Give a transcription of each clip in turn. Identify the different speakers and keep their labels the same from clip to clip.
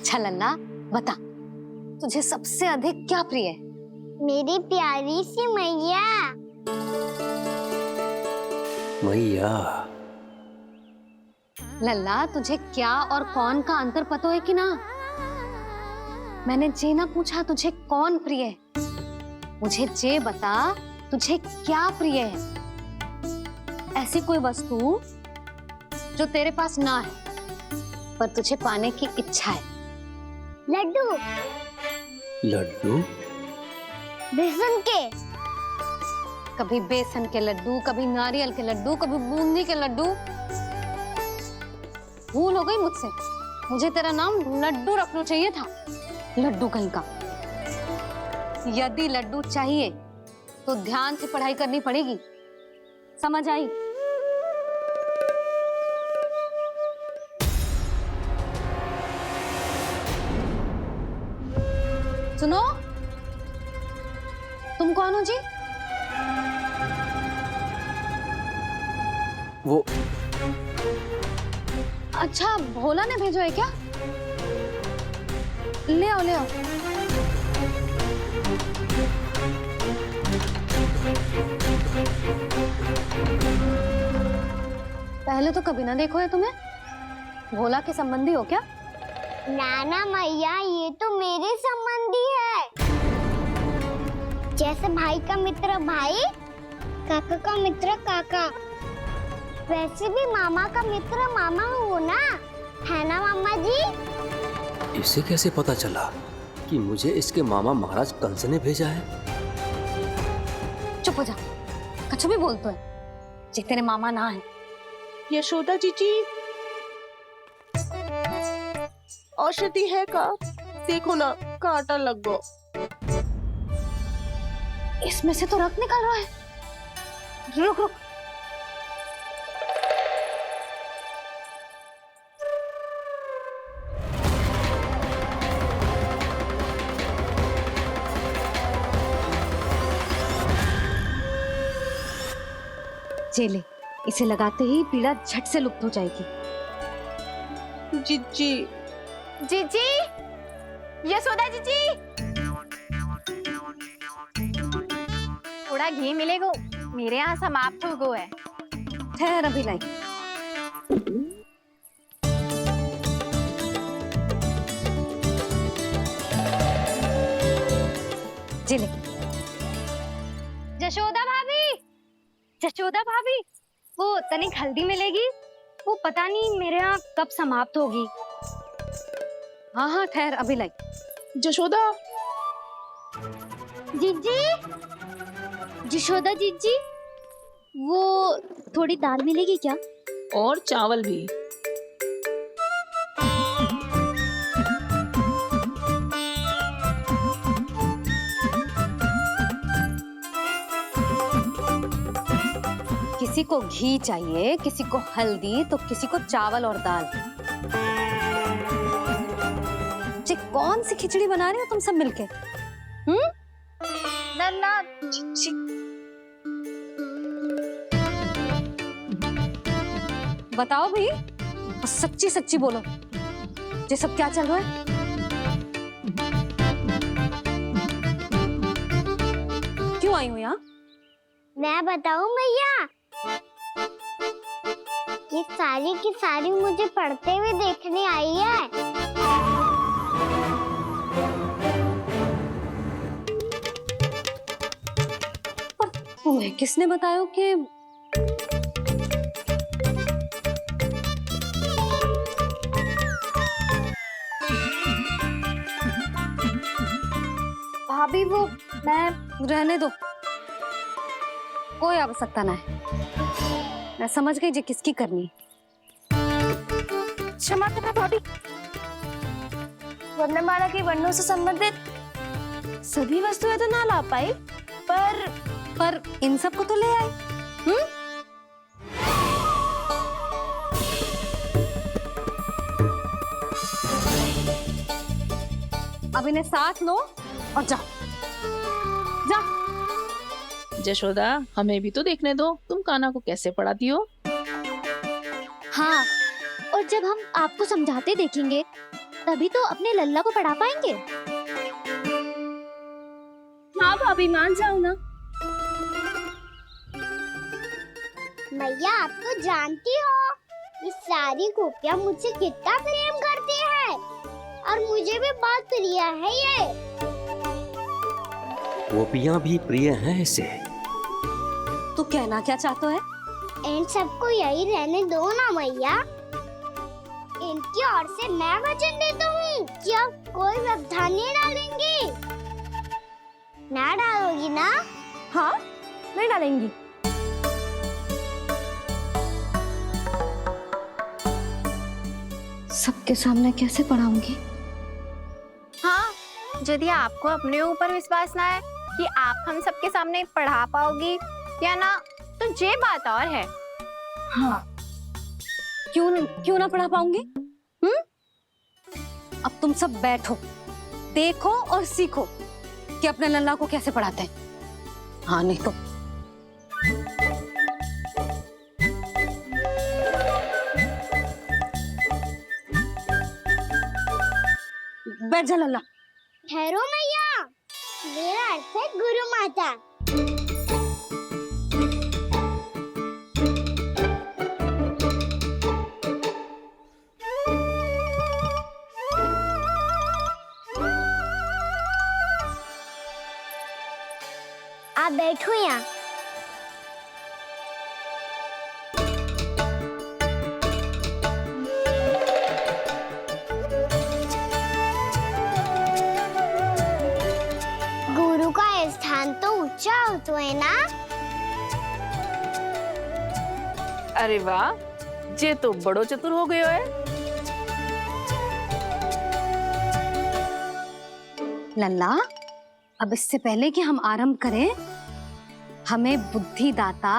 Speaker 1: अच्छा लल्ला, बता तुझे सबसे अधिक क्या प्रिय है?
Speaker 2: मेरी प्यारी सी मैया।
Speaker 3: मैया।
Speaker 1: लल्ला, तुझे क्या और कौन का अंतर पता है कि ना? मैंने जे ना पूछा तुझे कौन प्रिय है, मुझे जे बता तुझे क्या प्रिय है। ऐसी कोई वस्तु जो तेरे पास ना है पर तुझे पाने की इच्छा है।
Speaker 2: लड्डू।
Speaker 3: लड्डू?
Speaker 2: बेसन के।
Speaker 1: कभी बेसन के लड्डू, कभी नारियल के लड्डू, कभी बूंदी के लड्डू। भूल हो गई मुझसे, मुझे तेरा नाम लड्डू रखना चाहिए था। लड्डू कहीं का। यदि लड्डू चाहिए तो ध्यान से पढ़ाई करनी पड़ेगी, समझ आई? सुनो, तुम कौन हो जी?
Speaker 3: वो
Speaker 1: अच्छा, भोला ने भेजो है क्या? ले आओ ले आओ। पहले तो कभी ना देखो है तुम्हें। भोला के संबंधी हो क्या?
Speaker 2: नाना मैया, ये तो मेरे संबंधी है। जैसे भाई का मित्र भाई, काका का मित्र काका, वैसे भी मामा का मित्र मामा हो ना, है ना मामा जी?
Speaker 3: इसे कैसे पता चला कि मुझे इसके मामा महाराज कंस ने भेजा है?
Speaker 1: चुप हो जा, कुछ भी बोलते है जे तेरे मामा ना है।
Speaker 4: यशोदा जीजी, औषधि है का? देखो ना, कांटा लग गो।
Speaker 1: इसमें से तो रक्त निकल रहा है। रुक रुक। चले, इसे लगाते ही पीड़ा झट से लुप्त हो जाएगी।
Speaker 4: जीजी,
Speaker 2: जीजी, यशोदा जीजी, थोड़ा घी मिलेगा? मेरे यहाँ समाप्त हो गया है।
Speaker 1: ठहर अभी लाई। चले।
Speaker 2: यशोदा भाभी, यशोदा भाभी, वो तनिक हल्दी मिलेगी? वो पता नहीं मेरे यहाँ कब समाप्त होगी।
Speaker 1: हाँ हाँ ठहर अभी लाई।
Speaker 4: यशोदा,
Speaker 2: जीजी, यशोदा जीजी, वो थोड़ी दाल मिलेगी क्या?
Speaker 4: और चावल भी।
Speaker 1: किसी को घी चाहिए, किसी को हल्दी, तो किसी को चावल और दाल। जी कौन सी खिचड़ी बना रही हो तुम सब मिलके?
Speaker 2: नन्ना,
Speaker 1: बताओ भाई, सच्ची सच्ची बोलो, ये सब क्या चल रहा है? क्यों आई हूँ यहाँ?
Speaker 2: मैं बताऊं भैया, ये सारी की सारी मुझे पढ़ते हुए देखने आई है।
Speaker 1: तुम्हें किसने बताया कि
Speaker 2: भाभी वो मैं
Speaker 1: रहने दो, कोई आवश्यकता ना है। मैं समझ गई जी किसकी करनी है।
Speaker 2: क्षमा करना भाभी, वर्णमाला के वर्णों से संबंधित सभी वस्तुएं तो ना ला पाई,
Speaker 1: पर इन सब को तो ले आए। अब इन्हें साथ लो और जाओ। जा।
Speaker 4: यशोदा, हमें भी तो देखने दो, तुम कान्हा को कैसे पढ़ाती हो।
Speaker 2: हाँ, और जब हम आपको समझाते देखेंगे तभी तो अपने लल्ला को पढ़ा पाएंगे।
Speaker 1: हाँ भाभी, मान जाओ ना।
Speaker 2: मैया, आप तो जानती हो ये सारी गोपियाँ मुझसे कितना प्रेम करती है और मुझे भी बहुत प्रिय है ये।
Speaker 3: गोपियाँ भी प्रिय हैं इसे।
Speaker 1: तू कहना क्या चाहता है?
Speaker 2: इन सबको यही रहने दो ना मैया। इनकी ओर से मैं वचन देता हूँ कि अब कोई व्यवधान नहीं डालेंगी। ना डालोगी ना?
Speaker 1: हाँ, नहीं डालेंगी। सबके सामने कैसे पढ़ाऊंगी?
Speaker 5: हाँ, यदि आपको अपने ऊपर विश्वास ना है कि आप हम सबके सामने पढ़ा पाओगी या ना, तो ये बात और है।
Speaker 1: हाँ, क्यों ना पढ़ा पाऊंगी? अब तुम सब बैठो, देखो और सीखो कि अपने लल्ला को कैसे पढ़ाते हैं। हाँ, नहीं तो बैठ जा लल्ला।
Speaker 2: ठहरो मैया, मेरा अर्थ है गुरु माता। आप बैठो यहाँ। गुरु का स्थान तो ऊंचा होता है ना?
Speaker 4: अरे वाह, जे तो बड़ो चतुर हो गयो है।
Speaker 1: लल्ला, अब इससे पहले कि हम आरंभ करें, हमें बुद्धिदाता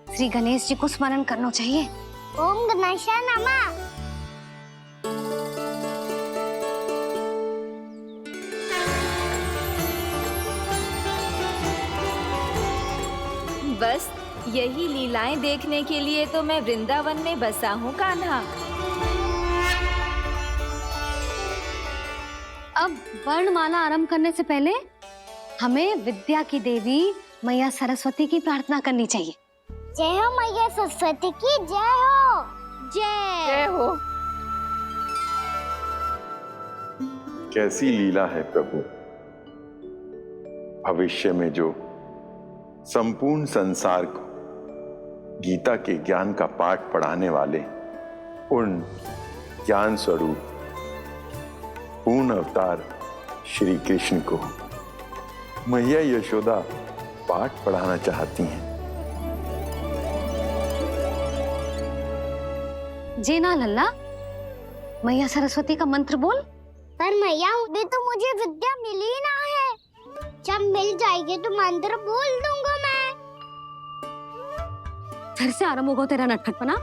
Speaker 1: श्री गणेश जी को स्मरण करना चाहिए।
Speaker 2: ओम गणेशाय नमः।
Speaker 6: बस यही लीलाएं देखने के लिए तो मैं वृंदावन में बसा हूँ कान्हा।
Speaker 1: अब वर्णमाला आरंभ करने से पहले हमें विद्या की देवी मैया सरस्वती की प्रार्थना करनी चाहिए।
Speaker 2: जय हो मैया सरस्वती की जय हो।
Speaker 4: जय हो।
Speaker 7: कैसी लीला है प्रभु। भविष्य में जो संपूर्ण संसार को गीता के ज्ञान का पाठ पढ़ाने वाले उन ज्ञान स्वरूप पूर्ण अवतार श्री कृष्ण को मैया यशोदा पाठ पढ़ाना चाहती हैं।
Speaker 1: जी ना लल्ला, मैया सरस्वती का मंत्र बोल।
Speaker 2: पर मैया, अभी तो मुझे विद्या मिली ना है। जब मिल जाएगी तो मंत्र बोल दूंगा मैं।
Speaker 1: फिर से आरंभ होगा तेरा नटखटपना।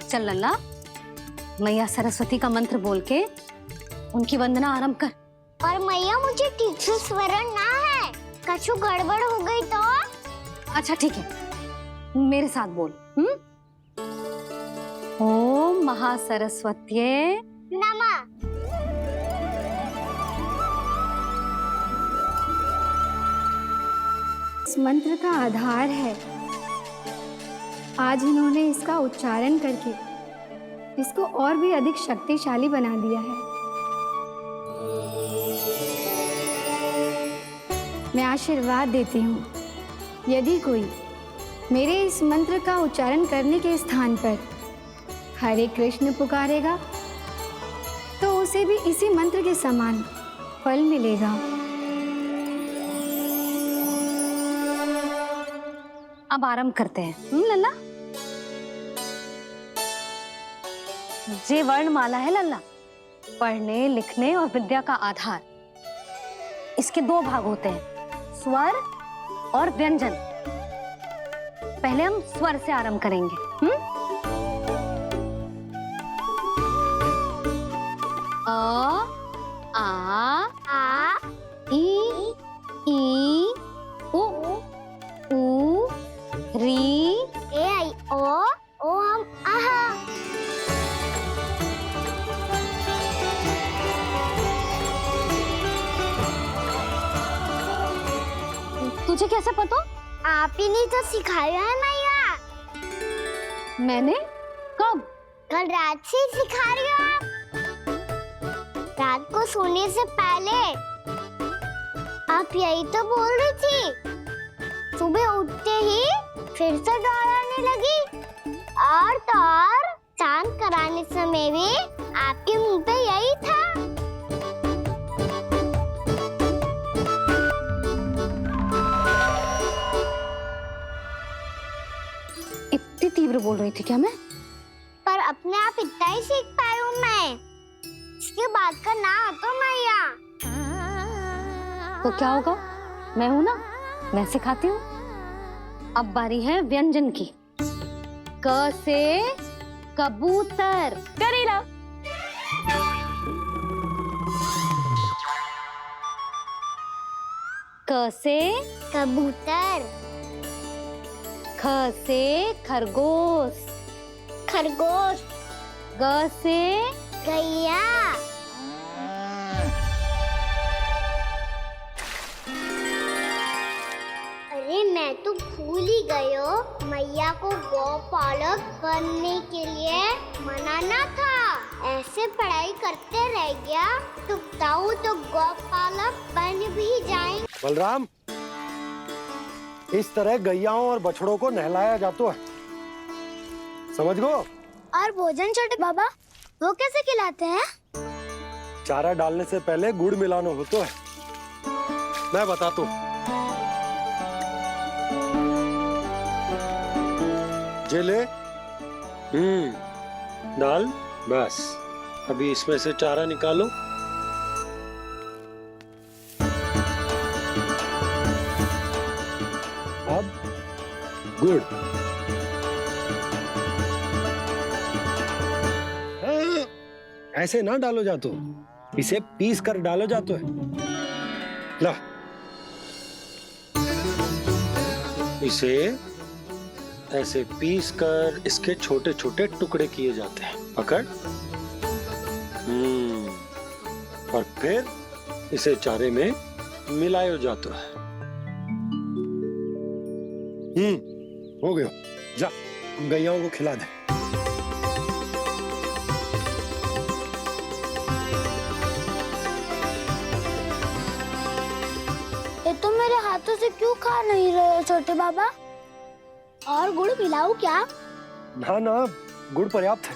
Speaker 1: चल लल्ला, मैया सरस्वती का मंत्र बोल के उनकी वंदना आरंभ कर।
Speaker 2: और मैया, मुझे ठीक से स्मरण ना है। कछु गड़बड़ हो गई तो?
Speaker 1: अच्छा ठीक है, मेरे साथ बोल। ओम महासरस्वत्ये
Speaker 2: नमः।
Speaker 8: इस मंत्र का आधार है। आज इन्होंने इसका उच्चारण करके इसको और भी अधिक शक्तिशाली बना दिया है। मैं आशीर्वाद देती हूँ, यदि कोई मेरे इस मंत्र का उच्चारण करने के स्थान पर हरे कृष्ण पुकारेगा तो उसे भी इसी मंत्र के समान फल मिलेगा।
Speaker 1: अब आरंभ करते हैं। लल्ला, जे वर्णमाला है लल्ला, पढ़ने, लिखने और विद्या का आधार। इसके दो भाग होते हैं, स्वर और व्यंजन। पहले हम स्वर से आरंभ करेंगे। अ, आ, ई, उ, तुझे कैसे पता?
Speaker 2: आप ही ने तो सिखाया है मैया।
Speaker 1: मैंने? कब?
Speaker 2: कल रात से सिखा रही हो आप। रात को सोने से पहले आप यही तो बोल रही थी। सुबह उठते ही फिर से डराने लगी, और तो और चांद कराने समय भी आपके मुंह पे यही था।
Speaker 1: इतनी तीव्र बोल रही थी क्या मैं?
Speaker 2: पर अपने आप इतना ही सीख पाई हूँ मैं। इसके बाद का ना तो मैया।
Speaker 1: तो क्या होगा? मैं हूं ना, मैं सिखाती हूँ। अब बारी है व्यंजन की। क से कबूतर।
Speaker 6: करेला।
Speaker 1: क से
Speaker 2: कबूतर।
Speaker 1: ख से खरगोश।
Speaker 2: खरगोश।
Speaker 1: ग से
Speaker 2: गैया। अरे मैं तो भूल ही गई हो, मैया को गौपालक बनने के लिए मनाना था। ऐसे पढ़ाई करते रह गया तो ताऊ तो गौपालक बन भी जाएंगे।
Speaker 9: बलराम, इस तरह गैयाओं और बछड़ों को नहलाया जाता है, समझ गो?
Speaker 2: और भोजन छोटे बाबा, वो कैसे खिलाते हैं?
Speaker 9: चारा डालने से पहले गुड़ मिलाना होता है। मैं बताता हूँ। जे ले, डाल, बस। अभी इसमें से चारा निकालो। अब गुड़। ऐसे ना डालो जातो, इसे पीस कर डालो जातो है। ला, इसे ऐसे पीस कर इसके छोटे छोटे टुकड़े किए जाते हैं। पकड़। और फिर इसे चारे में मिलाया जाता है। हो गया। जा, गैयाओं को खिला दे।
Speaker 2: ये तो मेरे हाथों से क्यों खा नहीं रहे हो छोटे बाबा? और गुड़ मिलाऊं क्या?
Speaker 9: ना ना, गुड़ पर्याप्त है।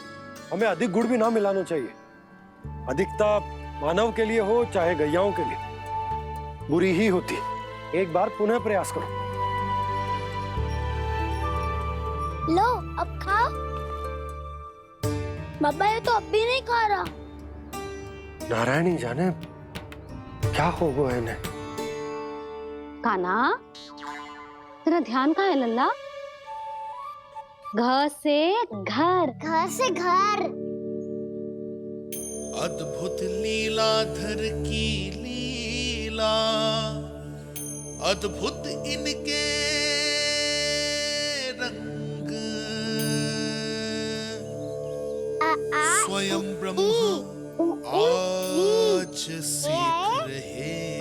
Speaker 9: हमें अधिक गुड़ भी ना मिलाना चाहिए। अधिकता मानव के लिए हो चाहे गैयाओं के लिए बुरी ही होती है। एक बार पुनः प्रयास करो।
Speaker 2: लो, अब खाओ। बाबा ये तो अब भी नहीं खा रहा।
Speaker 9: नारायणी जाने क्या हो गया इन्हें।
Speaker 1: काना, तेरा ध्यान कहाँ है लल्ला? घ से घर।
Speaker 2: घर से घर।
Speaker 10: अद्भुत लीलाधर की लीला, अद्भुत इनके रंग, स्वयं ब्रह्म आज सीख रहे हैं।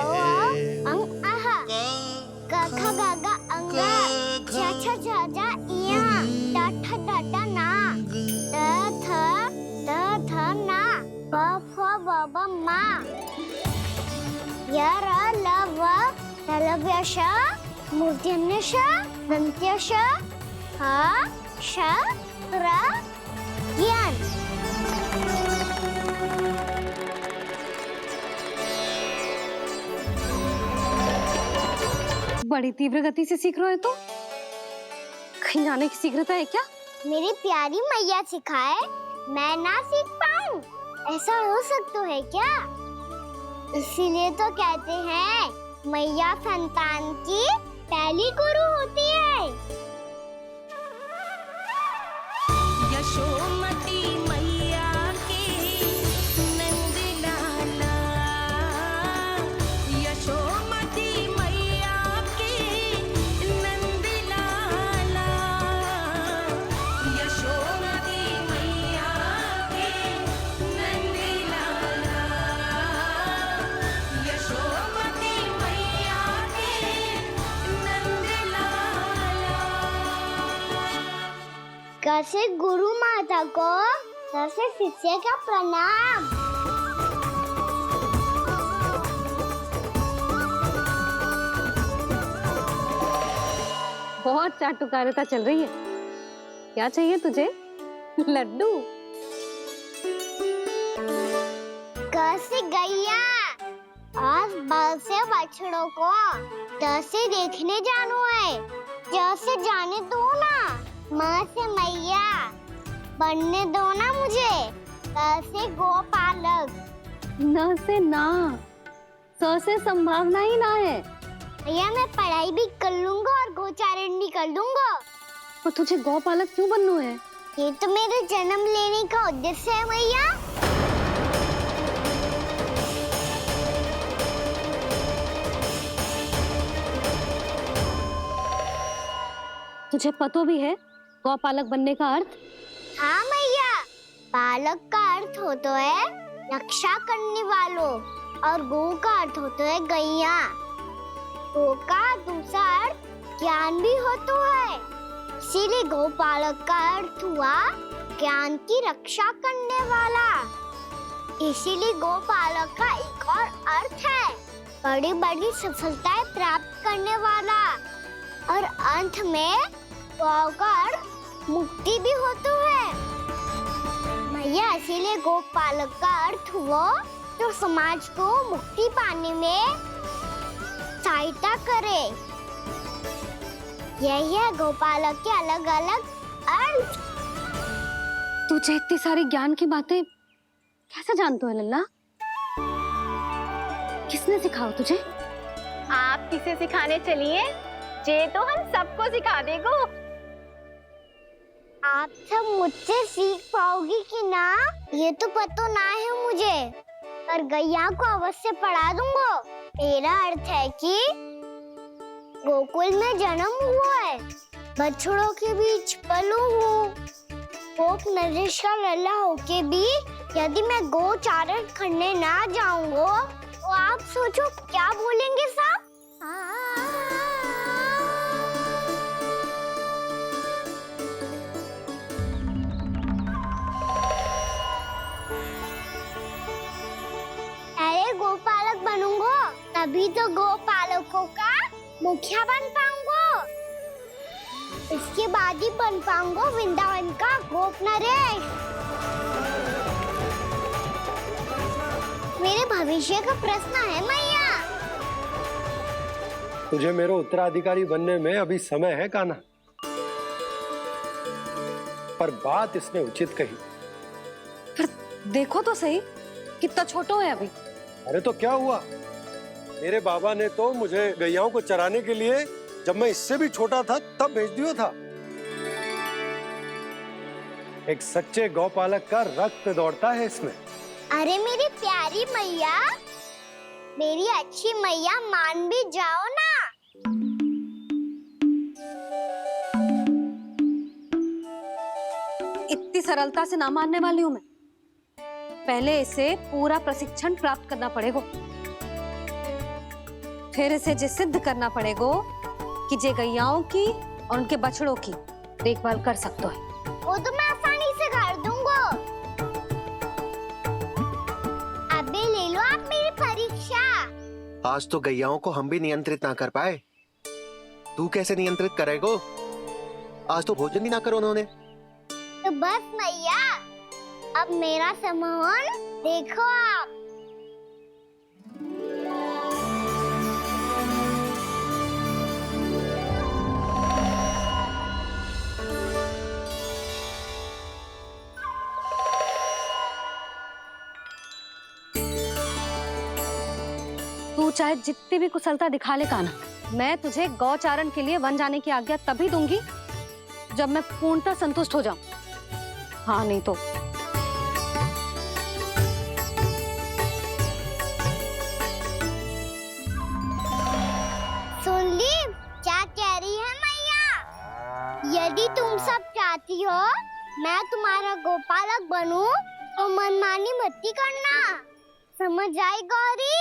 Speaker 2: क ख ग घ अंग, छ छ झ झ इया, ट ठ ड ड ना, द ध ना, प फ ब ब मा, य र ल व ललव्य श, मूर्धन्य श, दन्त्य श, ह श र ज्ञान।
Speaker 1: बड़ी तीव्र गति से सीख रहे हो तो कहीं जाने की शीघ्रता है क्या?
Speaker 2: मेरी प्यारी मैया सिखाए, मैं ना सीख पाऊं, ऐसा हो सकता है क्या? इसीलिए तो कहते हैं मैया संतान की पहली गुरु होती है।
Speaker 11: यशोमती मैया के नंद लाला, यशोमती मैया के नंद लाला, यशोमती मैया के नंद लाला, यशोमती मैया के नंद
Speaker 2: घर से गुरु माता को, घर से शिष्य का प्रणाम।
Speaker 1: बहुत चाटुकारिता चल रही है। क्या चाहिए तुझे? लड्डू?
Speaker 2: घर से गैया और बल से बछड़ों को दर से देखने जानो है। जैसे जाने दो ना, माँ से मैया बनने दो ना मुझे। घर से गोपालक।
Speaker 1: न से ना, स से संभावना ही ना है।
Speaker 2: भैया मैं पढ़ाई भी कर लूंगा और गोचारण भी कर लूंगा।
Speaker 1: तो तुझे गौपालक क्यों बनना है?
Speaker 2: ये तो मेरे जन्म लेने का उद्देश्य है भैया।
Speaker 1: तुझे पतो भी है गौपालक बनने का अर्थ?
Speaker 2: हाँ भैया, पालक का अर्थ होता है रक्षा करने वालों और गौ का अर्थ होता है गैया। गौ का दूसरा अर्थ ज्ञान भी होता है, इसीलिए गौपालक का अर्थ हुआ ज्ञान की रक्षा करने वाला। इसीलिए गौपालक का एक और अर्थ है बड़ी बड़ी सफलताएं प्राप्त करने वाला, और अंत में गौ का अर्थ मुक्ति भी होता है। भैया इसीलिए गोपालक का अर्थ हुआ जो समाज को मुक्ति पाने में सहायता करे। यही है गोपालक के अलग अलग अर्थ।
Speaker 1: तुझे इतनी सारी ज्ञान की बातें कैसे जानते हो लल्ला? किसने सिखाओ तुझे?
Speaker 5: आप किसे सिखाने चलिए, जे तो हम सबको सिखा देगो।
Speaker 2: आप सब मुझसे सीख पाओगी कि ना ये तो पता ना है मुझे, पर गैया को अवश्य पढ़ा दूंगा। मेरा अर्थ है कि गोकुल में जन्म हुआ है, बछड़ों के बीच पलू हूँ, गोप नरेश का लल्ला होके भी यदि मैं गोचारण करने ना जाऊंगा तो आप सोचो क्या बोलेंगे साहब? अरे गोपालक बनूंगा तभी तो गोपालकों का मुखिया बन पाऊंगा। इसके बाद ही बन पाऊंगा वृंदावन का गोप नरेश। मेरे भविष्य का प्रश्न है मैया।
Speaker 9: तुझे मेरे उत्तराधिकारी बनने में अभी समय है कान्हा, पर बात इसने उचित कही।
Speaker 1: पर देखो तो सही कितना छोटो है अभी।
Speaker 9: अरे तो क्या हुआ, मेरे बाबा ने तो मुझे गैयाओं को चराने के लिए जब मैं इससे भी छोटा था तब भेज दिया था। एक सच्चे गौपालक का रक्त दौड़ता है इसमें।
Speaker 2: अरे मेरी प्यारी मैया, मेरी अच्छी मैया, मान भी जाओ ना।
Speaker 1: इतनी सरलता से ना मानने वाली हूँ मैं। पहले इसे पूरा प्रशिक्षण प्राप्त करना पड़ेगा, फिर इसे ये सिद्ध करना पड़ेगा कि जे गैयाओं की और उनके बछड़ों की देखभाल कर सकते है।
Speaker 2: वो तो मैं आसानी से कर दूंगा। अबे ले लो आप मेरी परीक्षा।
Speaker 12: आज तो गैयाओं को हम भी नियंत्रित ना कर पाए, तू कैसे नियंत्रित करेगो? आज तो भोजन ही ना करो उन्होंने।
Speaker 2: तो बस मैया, अब मेरा सम्मान देखो आप।
Speaker 1: तू चाहे जितनी भी कुशलता दिखा ले कान्हा, मैं तुझे गौचारण के लिए वन जाने की आज्ञा तभी दूंगी जब मैं पूर्णतः संतुष्ट हो जाऊं। हाँ नहीं तो
Speaker 2: सुन ली क्या कह रही है मैया? यदि तुम सब चाहती हो मैं तुम्हारा गोपालक बनूं तो मनमानी मत करना, समझ आई गौरी?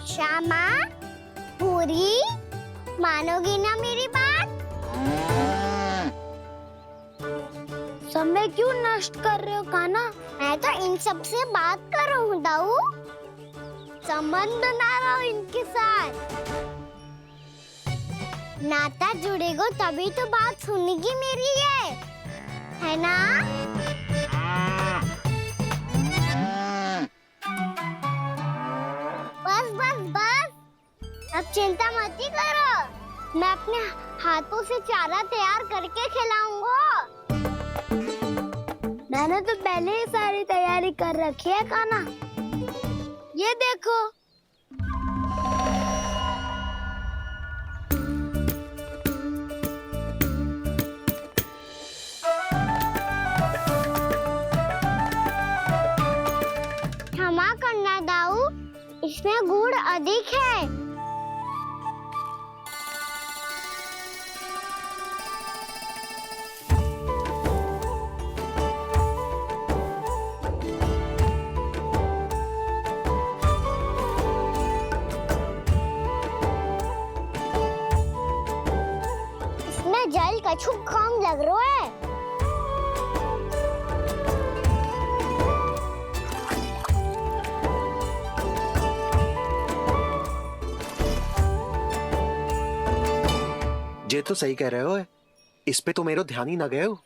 Speaker 2: श्यामा, पूरी, मानोगी ना मेरी बात? रोस्ट कर रहे हो काना? मैं तो इन सब से बात कर रहा हूँ दाऊ, संबंध बना रहा हूँ इनके साथ। नाता जुड़ेगा तभी तो बात सुनेगी मेरी है ना? बस बस बस, अब चिंता मत ही करो, मैं अपने हाथों से चारा तैयार करके खिलाऊंगा। मैंने तो पहले ही सारी तैयारी कर रखी है काना, ये देखो। क्षमा करना दाऊ, इसमें गुड़ अधिक है। इसमें जल कछु कम लग रहा है।
Speaker 12: ये तो सही कह रहे हो, इस पे तो मेरो ध्यान ही ना गए हो।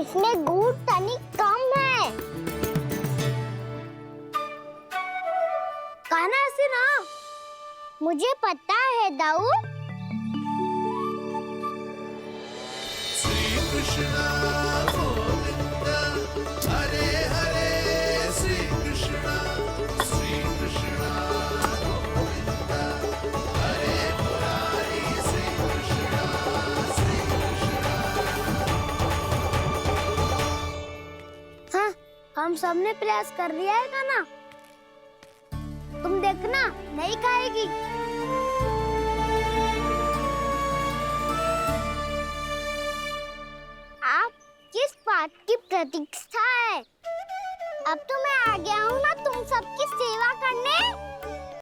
Speaker 2: इसमें गुड़ तनिक कम है। काना ऐसे ना, मुझे पता है दाऊ।
Speaker 10: श्री कृष्णा गोविंद हरे हरे, श्री कृष्णा गोविंद हरे मुरारी, श्री कृष्णा
Speaker 2: हाँ, हम सबने प्रयास कर लिया है काना, तुम देखना नहीं खाएगी। आप किस बात की प्रतीक्षा है? अब तो मैं आ गया हूँ ना तुम सबकी सेवा करने।